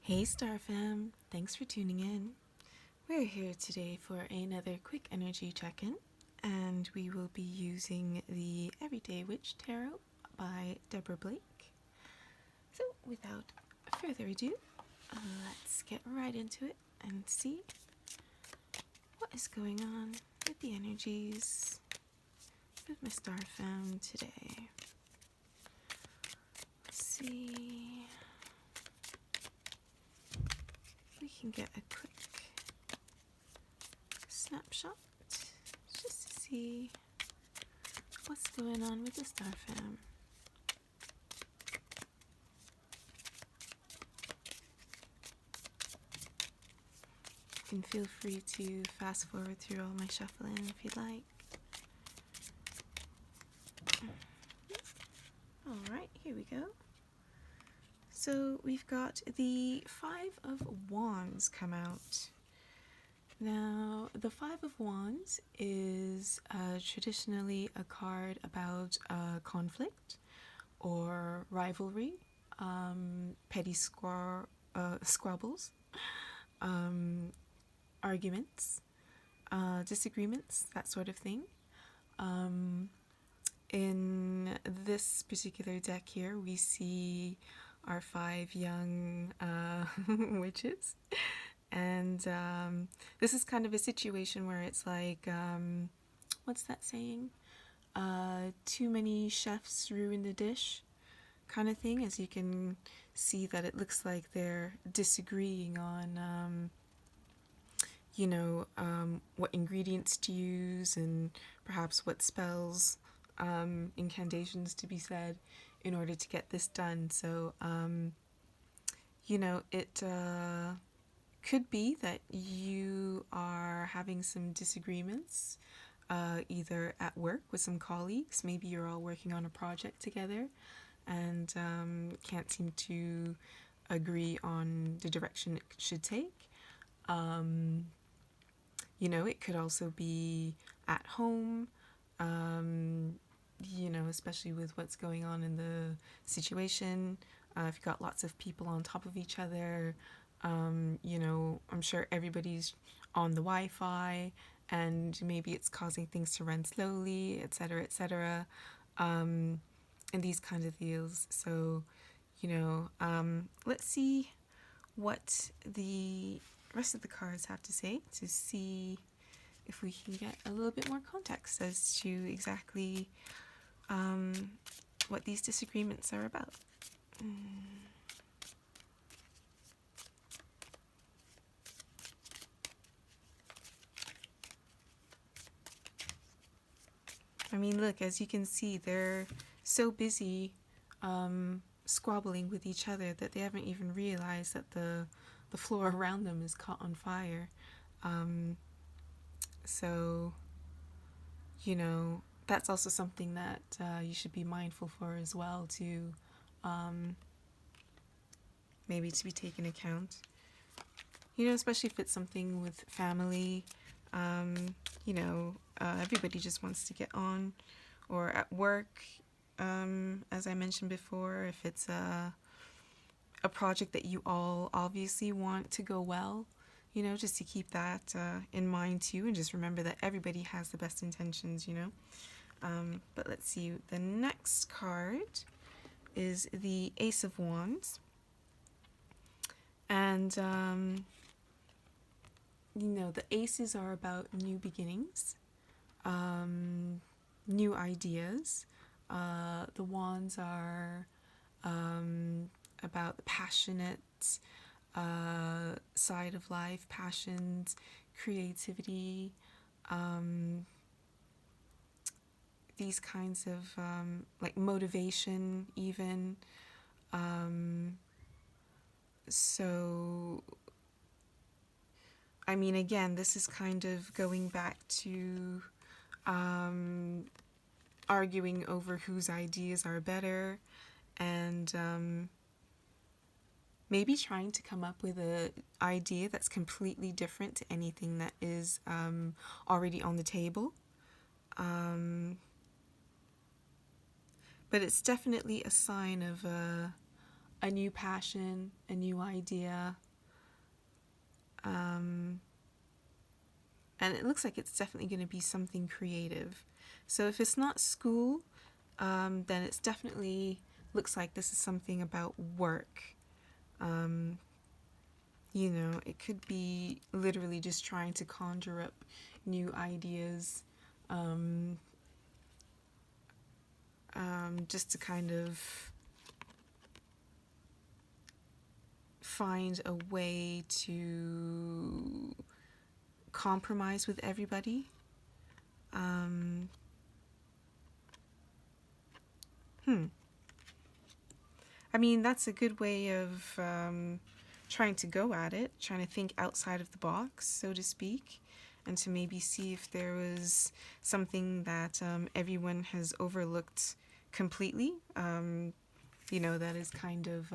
Hey Star Fam, thanks for tuning in. We're here today for another quick energy check-in, and we will be using the Everyday Witch Tarot by Deborah Blake. So without further ado, let's get right into it and see what is going on with the energies with my Star Fam today. Let's see if we can get a quick snapshot just to see what's going on with the Star Fam. You can feel free to fast forward through all my shuffling if you'd like. Alright, here we go. So we've got the Five of Wands come out. Now, the Five of Wands is traditionally a card about conflict or rivalry, petty squabbles, arguments, disagreements, that sort of thing. In this particular deck here, we see our five young witches. And this is kind of a situation where it's like, what's that saying? Too many chefs ruin the dish kind of thing, as you can see that it looks like they're disagreeing on, what ingredients to use and perhaps what spells, incantations to be said in order to get this done. So, it could be that you are having some disagreements, either at work with some colleagues. Maybe you're all working on a project together and can't seem to agree on the direction it should take. It could also be at home, especially with what's going on in the situation. If you've got lots of people on top of each other, I'm sure everybody's on the Wi-Fi and maybe it's causing things to run slowly, etc., etc., and these kinds of deals. So, let's see what the rest of the cards have to say to see if we can get a little bit more context as to exactly what these disagreements are about. I mean, look, as you can see, they're so busy squabbling with each other that they haven't even realized that the floor around them is caught on fire. So, that's also something that you should be mindful for as well, to maybe to be taken account. Especially if it's something with family, everybody just wants to get on, or at work, as I mentioned before, if it's a project that you all obviously want to go well, just to keep that in mind too, and just remember that everybody has the best intentions, But let's see, the next card is the Ace of Wands. And, the aces are about new beginnings, new ideas. The wands are about the passionate side of life, passions, creativity, these kinds of like motivation even. So, I mean, again, this is kind of going back to arguing over whose ideas are better, and maybe trying to come up with an idea that's completely different to anything that is already on the table. But it's definitely a sign of a new passion, a new idea. And it looks like it's definitely going to be something creative. So if it's not school, then it's definitely looks like this is something about work. You know, it could be literally just trying to conjure up new ideas, just to kind of find a way to compromise with everybody. I mean, that's a good way of trying to go at it, trying to think outside of the box, so to speak, and to maybe see if there was something that everyone has overlooked completely. You know, that is kind of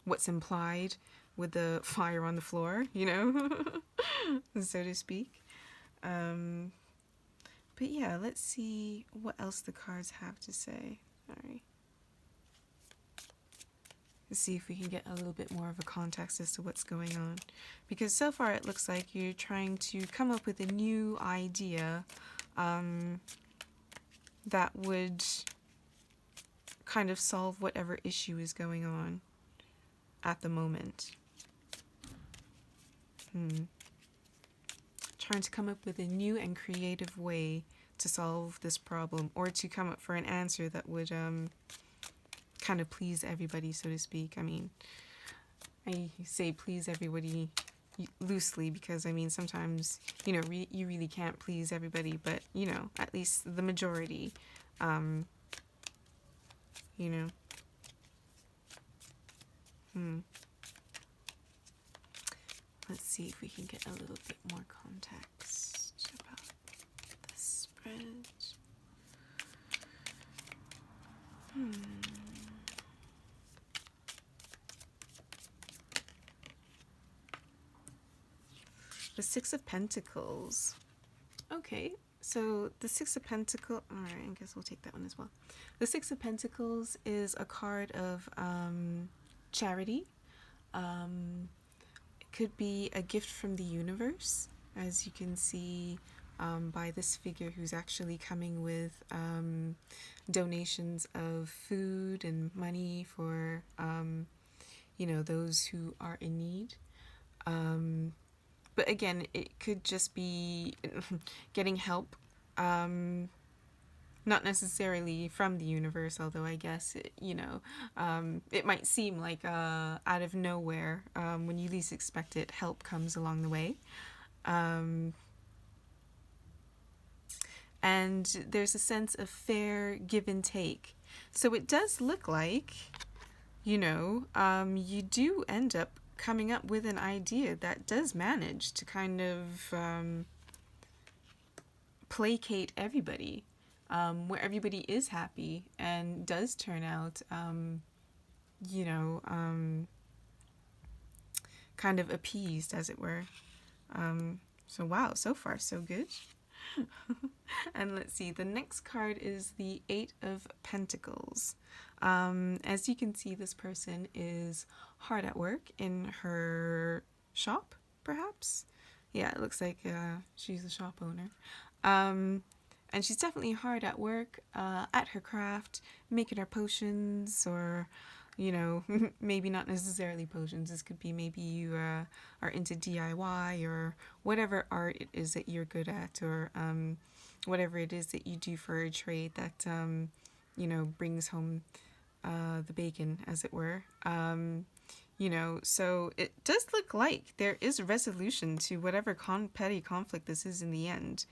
what's implied with the fire on the floor, you know, so to speak. But yeah, let's see what else the cards have to say. All right. Let's see if we can get a little bit more of a context as to what's going on. Because so far it looks like you're trying to come up with a new idea that would kind of solve whatever issue is going on at the moment. Trying to come up with a new and creative way to solve this problem, or to come up for an answer that would kind of please everybody, so to speak. I mean, I say please everybody loosely because, I mean, sometimes, you know, you really can't please everybody, but, you know, at least the majority, you know. Let's see if we can get a little bit more context about the spread. The Six of Pentacles. Okay, so the Six of Pentacles, alright, I guess we'll take that one as well. The Six of Pentacles is a card of charity. It could be a gift from the universe, as you can see by this figure who's actually coming with donations of food and money for, you know, those who are in need. But again, it could just be getting help, not necessarily from the universe, although I guess, you know, it might seem like out of nowhere, when you least expect it, help comes along the way. And there's a sense of fair give and take. So it does look like, you know, you do end up coming up with an idea that does manage to kind of placate everybody, where everybody is happy and does turn out, you know, kind of appeased, as it were. So wow, so far so good. And let's see, the next card is the Eight of Pentacles. As you can see, this person is hard at work in her shop, perhaps. Yeah, it looks like she's a shop owner. And she's definitely hard at work, at her craft, making her potions, or, you know, maybe not necessarily potions. This could be maybe you are into DIY or whatever art it is that you're good at, or whatever it is that you do for a trade that, you know, brings home the bacon, as it were. You know, so it does look like there is a resolution to whatever petty conflict this is in the end.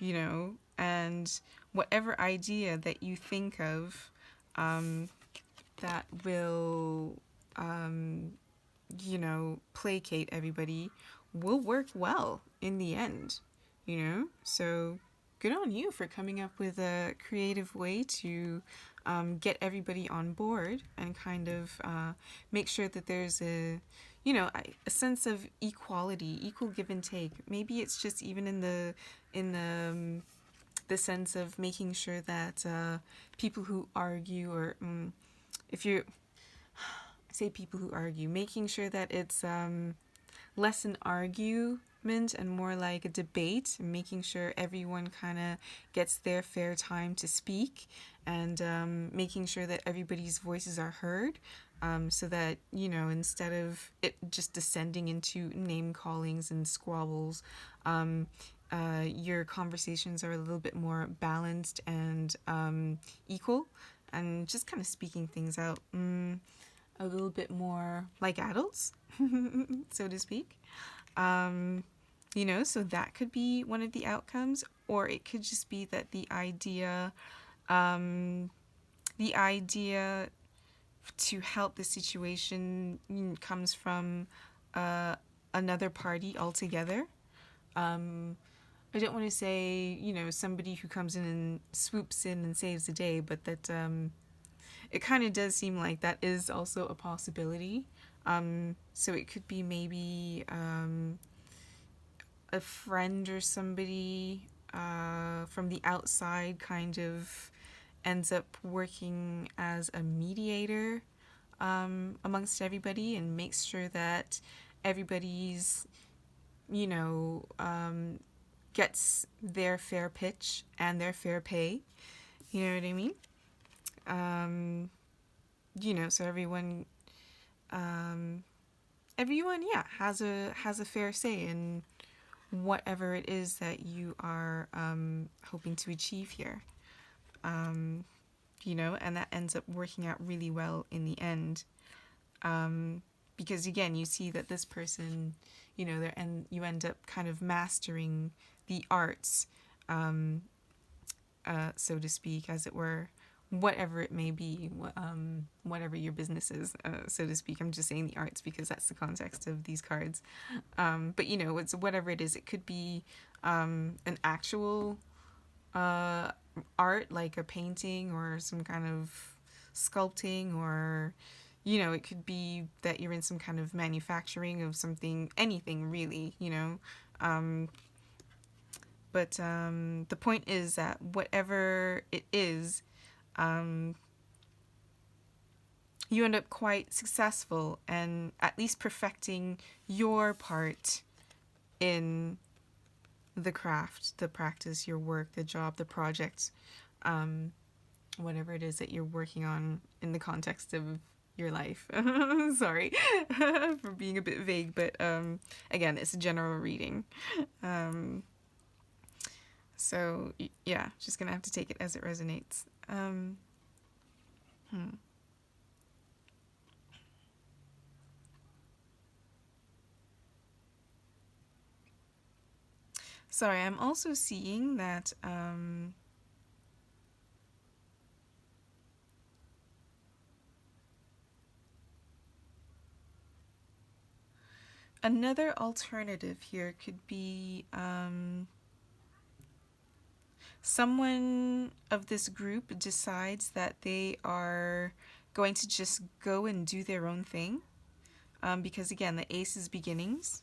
You know, and whatever idea that you think of that will, you know, placate everybody will work well in the end, you know? So good on you for coming up with a creative way to get everybody on board and kind of make sure that there's a, you know, a sense of equality, equal give and take. Maybe it's just even in the sense of making sure that people who argue or if you say people who argue, making sure that it's less an argument and more like a debate, making sure everyone kind of gets their fair time to speak, and making sure that everybody's voices are heard, so that, instead of it just descending into name callings and squabbles, your conversations are a little bit more balanced and equal, and just kind of speaking things out a little bit more like adults, so to speak. So that could be one of the outcomes, or it could just be that the idea to help the situation comes from another party altogether. I don't want to say, somebody who comes in and swoops in and saves the day, but that it kind of does seem like that is also a possibility. So it could be maybe a friend or somebody from the outside kind of ends up working as a mediator amongst everybody, and makes sure that everybody's, gets their fair pitch and their fair pay. You know what I mean? So everyone, yeah, has a fair say in whatever it is that you are hoping to achieve here. And that ends up working out really well in the end. Because again, you see that this person, you end up kind of mastering the arts, so to speak, as it were, whatever it may be, whatever your business is, so to speak. I'm just saying the arts because that's the context of these cards. But it's whatever it is. It could be an actual art, like a painting or some kind of sculpting, or it could be that you're in some kind of manufacturing of something, anything really, but the point is that whatever it is, you end up quite successful and at least perfecting your part in the craft, the practice, your work, the job, the project, whatever it is that you're working on in the context of your life. Sorry for being a bit vague, but again, it's a general reading. So yeah, just gonna have to take it as it resonates. Sorry, I'm also seeing that another alternative here could be someone of this group decides that they are going to just go and do their own thing. Because again, the ace is beginnings.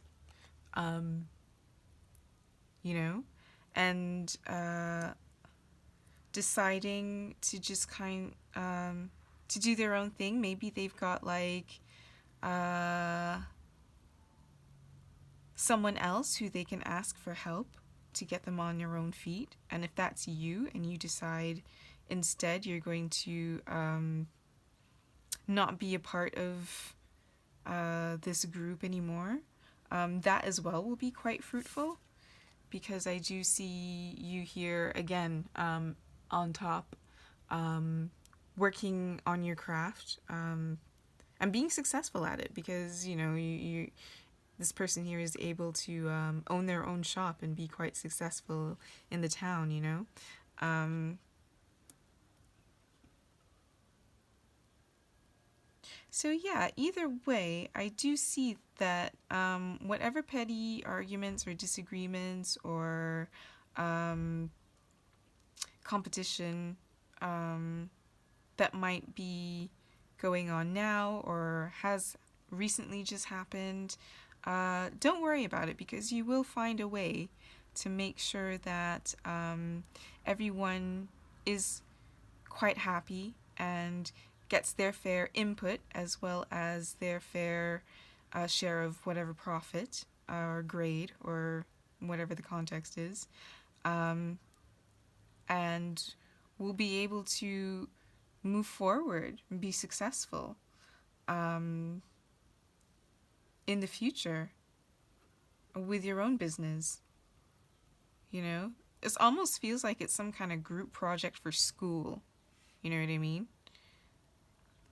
And deciding to just to do their own thing. Maybe they've got like someone else who they can ask for help to get them on your own feet. And if that's you and you decide instead you're going to not be a part of this group anymore, that as well will be quite fruitful, because I do see you here again on top, working on your craft, and being successful at it, because you this person here is able to own their own shop and be quite successful in the town. So yeah, either way, I do see that whatever petty arguments or disagreements or competition that might be going on now or has recently just happened, don't worry about it, because you will find a way to make sure that everyone is quite happy and gets their fair input as well as their fair share of whatever profit or grade or whatever the context is. And we'll be able to move forward and be successful in the future with your own business. You know, it almost feels like it's some kind of group project for school. You know what I mean?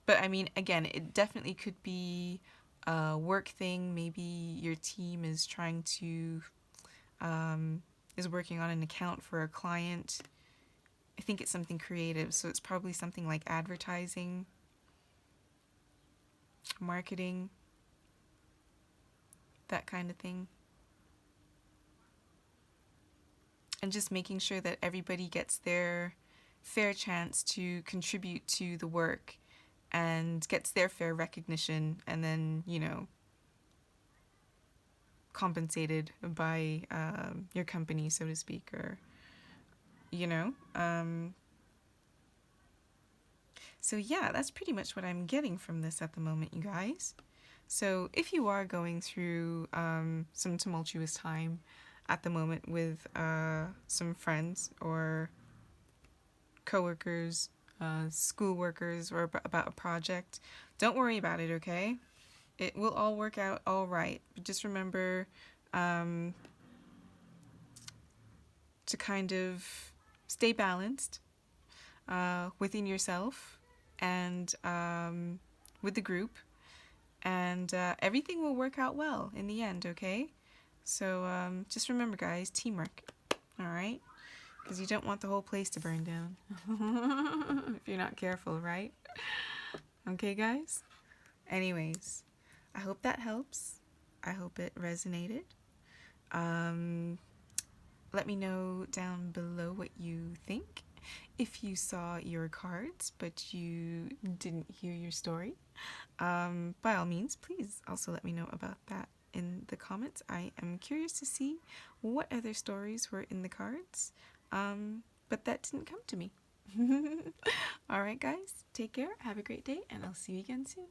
But I mean, again, it definitely could be a work thing. Maybe your team is trying to, is working on an account for a client. I think it's something creative, so it's probably something like advertising, marketing, that kind of thing. And just making sure that everybody gets their fair chance to contribute to the work and gets their fair recognition, and then, you know, compensated by your company, so to speak, or, you know. So yeah, that's pretty much what I'm getting from this at the moment, you guys. So if you are going through some tumultuous time at the moment with some friends or coworkers, school workers, or about a project, don't worry about it, okay? It will all work out all right. But just remember to kind of stay balanced within yourself and with the group, and everything will work out well in the end, okay? So just remember, guys, teamwork, all right? Because you don't want the whole place to burn down if you're not careful, right? Okay, guys? Anyways, I hope that helps. I hope it resonated. Let me know down below what you think. If you saw your cards but you didn't hear your story, by all means, please also let me know about that in the comments. I am curious to see what other stories were in the cards, but that didn't come to me. All right, guys, take care. Have a great day, and I'll see you again soon.